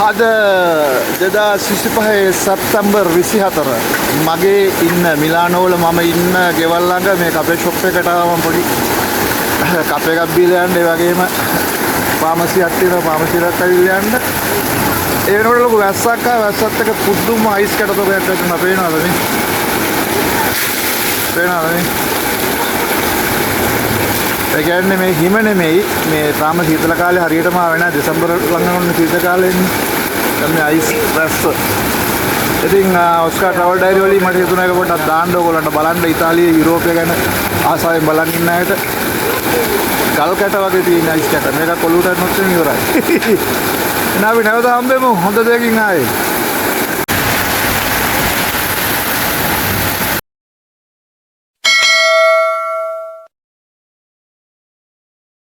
අද 2025 සැප්තැම්බර් 24 මගේ ඉන්න මිලානෝ වල මම ඉන්න ගෙවල් ළඟ මේ කපේ ෂොප් එකට ආවම පොඩි කපේ එකක් බීලා යන්න ඒ වගේම ෆාමසියක් තියෙනවා ෆාමසියට ඇවිල්ලා යන්න ඒ වෙනකොට ලොකු වැස්සක් ආවා වැස්සත් එක පුදුම අයිස් කැටතොගයක් ඇතුළේ පේනවද මේ ඒ කියන්නේ මේ හිම නෙමෙයි මේ තාම සීතල කාලේ හරියටම ආවේ නැහැ දෙසැම්බර් ළඟ වුණ සීතල කාලේ ඉන්නේ දැන් මේ අයිස් වැස්ස ඉතින් ඔස්කා ට්‍රැවල් ඩයරි වලින් මට හිතුණා ඒක පොඩ්ඩක් දාන්න ඕගොල්ලන්ට බලන්න ඉතාලියේ යුරෝපය ගැන ආසාවෙන් බලන් ඉන්න අයට ගල් කැට වගේ තියෙන අයිස් කැට මේක කොළුවට නොත් ඉවරයි එනවා අපි නැවත හම්බෙමු හොඳ දෙයකින් ආයේ